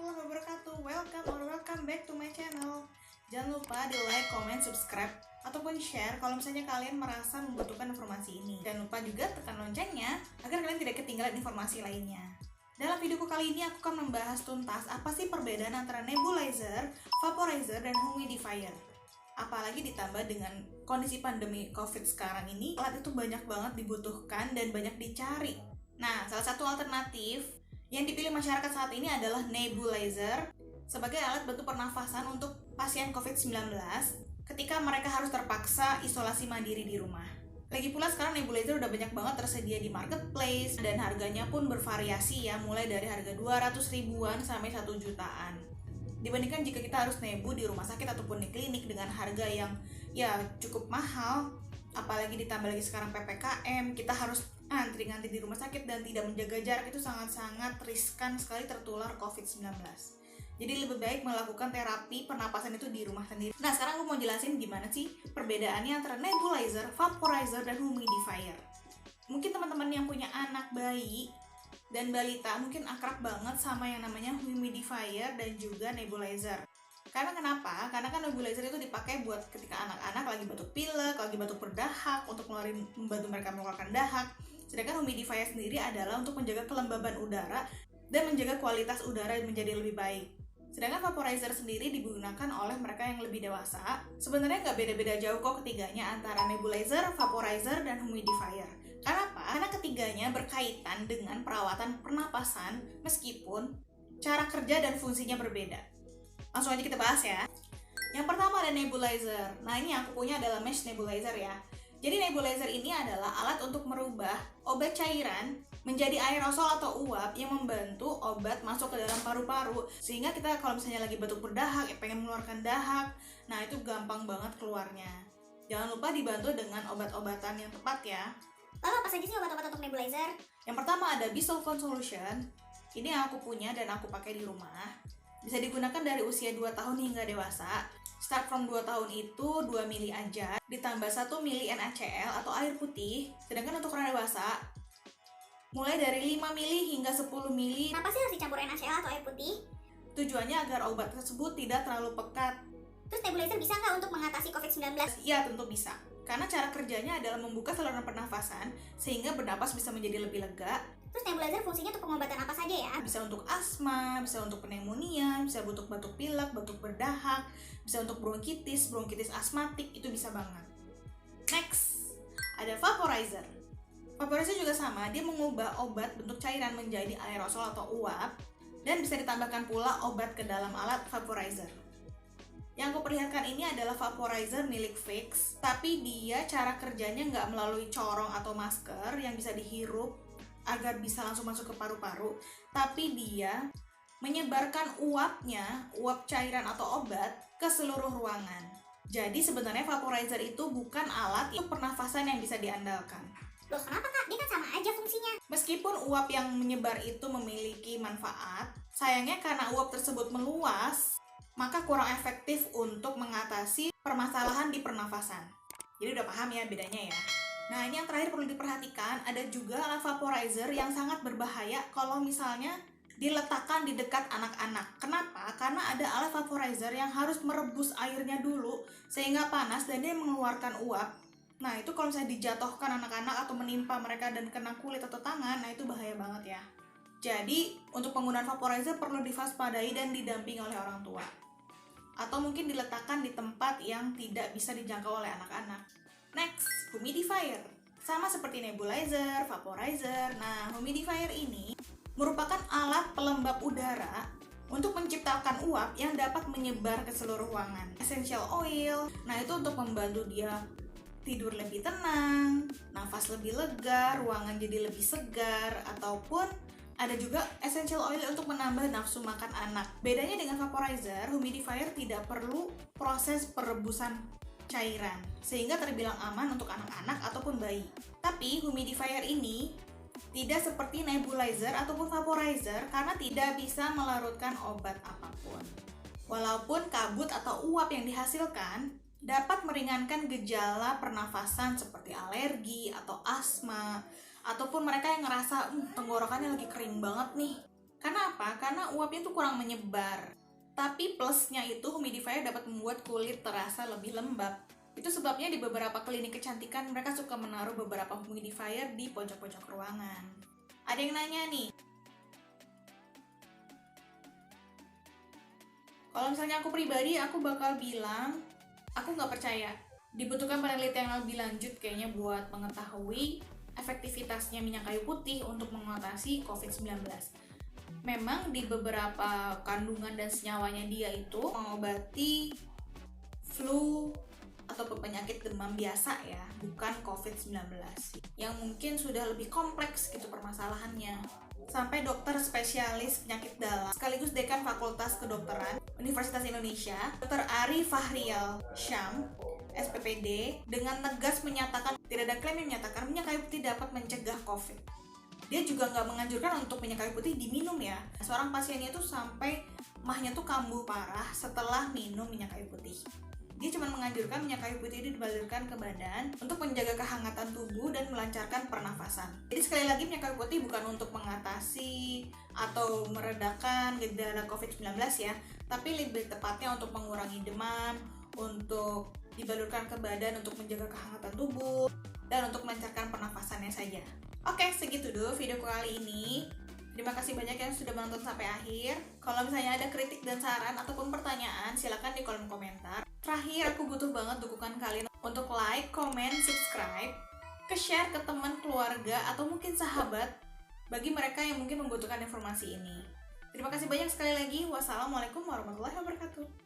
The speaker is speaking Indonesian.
warahmatullahi wabarakatuh. Welcome back to my channel. Jangan lupa di like, comment, subscribe, ataupun share kalau misalnya kalian merasa membutuhkan informasi ini. Jangan lupa juga tekan loncengnya agar kalian tidak ketinggalan informasi lainnya. Dalam videoku kali ini aku akan membahas tuntas apa sih perbedaan antara nebulizer, vaporizer, dan humidifier. Apalagi ditambah dengan kondisi pandemi COVID sekarang ini, alat itu banyak banget dibutuhkan dan banyak dicari. Nah, salah satu alternatif yang dipilih masyarakat saat ini adalah nebulizer sebagai alat bantu pernafasan untuk pasien COVID-19 ketika mereka harus terpaksa isolasi mandiri di rumah. Lagi pula sekarang nebulizer udah banyak banget tersedia di marketplace dan harganya pun bervariasi ya, mulai dari harga 200 ribuan sampai 1 jutaan. Dibandingkan jika kita harus nebu di rumah sakit ataupun di klinik dengan harga yang ya cukup mahal, apalagi ditambah lagi sekarang PPKM, kita harus antri-ngantri di rumah sakit dan tidak menjaga jarak, itu sangat-sangat riskan sekali tertular COVID-19. Jadi lebih baik melakukan terapi pernapasan itu di rumah sendiri. Nah, sekarang aku mau jelasin gimana sih perbedaannya antara nebulizer, vaporizer, dan humidifier. Mungkin teman-teman yang punya anak bayi dan balita mungkin akrab banget sama yang namanya humidifier dan juga nebulizer. Karena kenapa? Karena kan nebulizer itu dipakai buat ketika anak-anak lagi batuk pilek, lagi batuk berdahak, untuk membantu mereka mengeluarkan dahak. Sedangkan humidifier sendiri adalah untuk menjaga kelembaban udara dan menjaga kualitas udara menjadi lebih baik. Sedangkan vaporizer sendiri digunakan oleh mereka yang lebih dewasa. Sebenarnya nggak beda-beda jauh kok ketiganya antara nebulizer, vaporizer, dan humidifier. Kenapa? Karena ketiganya berkaitan dengan perawatan pernapasan meskipun cara kerja dan fungsinya berbeda. Langsung aja kita bahas ya. Yang pertama ada nebulizer. Nah, ini yang aku punya adalah mesh nebulizer ya. Jadi nebulizer ini adalah alat untuk merubah obat cairan menjadi aerosol atau uap yang membantu obat masuk ke dalam paru-paru, sehingga kita kalau misalnya lagi batuk berdahak, pengen mengeluarkan dahak, nah itu gampang banget keluarnya. Jangan lupa dibantu dengan obat-obatan yang tepat ya. Lalu apa saja sih obat-obat untuk nebulizer? Yang pertama ada Bisolvon Solution. Ini yang aku punya dan aku pakai di rumah. Bisa digunakan dari usia 2 tahun hingga dewasa. Start from 2 tahun itu 2 mili aja, ditambah 1 mili NaCl atau air putih. Sedangkan untuk orang dewasa, mulai dari 5 mili hingga 10 mili. Kenapa sih harus dicampur NaCl atau air putih? Tujuannya agar obat tersebut tidak terlalu pekat. Terus nebulizer bisa nggak untuk mengatasi COVID-19? Iya, tentu bisa. Karena cara kerjanya adalah membuka saluran pernafasan sehingga bernapas bisa menjadi lebih lega. Terus nebulizer fungsinya untuk pengobatan apa saja ya? Bisa untuk asma, bisa untuk pneumonia, bisa untuk batuk pilek, batuk berdahak, bisa untuk bronkitis asmatik, itu bisa banget. Next, ada vaporizer. Vaporizer juga sama, dia mengubah obat bentuk cairan menjadi aerosol atau uap dan bisa ditambahkan pula obat ke dalam alat vaporizer. Yang aku perlihatkan ini adalah vaporizer milik Vicks, tapi dia cara kerjanya nggak melalui corong atau masker yang bisa dihirup agar bisa langsung masuk ke paru-paru, tapi dia menyebarkan uapnya, uap cairan atau obat ke seluruh ruangan. Jadi sebenarnya vaporizer itu bukan alat untuk pernafasan yang bisa diandalkan. Loh, kenapa kak? Dia kan sama aja fungsinya. Meskipun uap yang menyebar itu memiliki manfaat, sayangnya karena uap tersebut meluas, maka kurang efektif untuk mengatasi permasalahan di pernafasan. Jadi udah paham ya bedanya ya. Nah, ini yang terakhir perlu diperhatikan, ada juga alat vaporizer yang sangat berbahaya kalau misalnya diletakkan di dekat anak-anak. Kenapa? Karena ada alat vaporizer yang harus merebus airnya dulu sehingga panas dan dia mengeluarkan uap. Nah, itu kalau misalnya dijatuhkan anak-anak atau menimpa mereka dan kena kulit atau tangan, nah itu bahaya banget ya. Jadi, untuk penggunaan vaporizer perlu diwaspadai dan didampingi oleh orang tua. Atau mungkin diletakkan di tempat yang tidak bisa dijangkau oleh anak-anak. Next, humidifier. Sama seperti nebulizer, vaporizer. Nah, humidifier ini merupakan alat pelembab udara untuk menciptakan uap yang dapat menyebar ke seluruh ruangan. Essential oil, nah itu untuk membantu dia tidur lebih tenang, nafas lebih lega, ruangan jadi lebih segar, ataupun ada juga essential oil untuk menambah nafsu makan anak. Bedanya dengan vaporizer, humidifier tidak perlu proses perebusan cairan, sehingga terbilang aman untuk anak-anak ataupun bayi. Tapi humidifier ini tidak seperti nebulizer ataupun vaporizer karena tidak bisa melarutkan obat apapun. Walaupun kabut atau uap yang dihasilkan dapat meringankan gejala pernafasan seperti alergi atau asma, ataupun mereka yang ngerasa tenggorokannya lagi kering banget nih. Karena apa? Karena uapnya tuh kurang menyebar. Tapi plusnya itu humidifier dapat membuat kulit terasa lebih lembab. Itu sebabnya di beberapa klinik kecantikan mereka suka menaruh beberapa humidifier di pojok-pojok ruangan. Ada yang nanya nih, kalau misalnya aku pribadi, aku bakal bilang, aku nggak percaya. Dibutuhkan penelitian yang lebih lanjut kayaknya buat mengetahui efektivitasnya minyak kayu putih untuk mengatasi COVID-19. Memang di beberapa kandungan dan senyawanya dia itu mengobati flu atau penyakit demam biasa ya, bukan COVID-19. Yang mungkin sudah lebih kompleks gitu permasalahannya. Sampai dokter spesialis penyakit dalam sekaligus dekan Fakultas Kedokteran Universitas Indonesia, Dr. Ari Fahrial Syam, SPPD, dengan tegas menyatakan tidak ada klaim yang menyatakan minyak kayu putih dapat mencegah COVID. Dia juga nggak menganjurkan untuk minyak kayu putih diminum ya. Seorang pasiennya tuh sampai mahnya tuh kambuh parah setelah minum minyak kayu putih. Dia cuma menganjurkan minyak kayu putih itu dibalurkan ke badan untuk menjaga kehangatan tubuh dan melancarkan pernafasan. Jadi sekali lagi minyak kayu putih bukan untuk mengatasi atau meredakan gejala COVID-19 ya, tapi lebih tepatnya untuk mengurangi demam, untuk dibalurkan ke badan untuk menjaga kehangatan tubuh, dan untuk melancarkan pernafasannya saja. Oke, segitu dulu video kali ini. Terima kasih banyak yang sudah menonton sampai akhir. Kalau misalnya ada kritik dan saran ataupun pertanyaan, silakan di kolom komentar. Terakhir, aku butuh banget dukungan kalian untuk like, comment, subscribe, share ke teman, keluarga, atau mungkin sahabat bagi mereka yang mungkin membutuhkan informasi ini. Terima kasih banyak sekali lagi. Wassalamualaikum warahmatullahi wabarakatuh.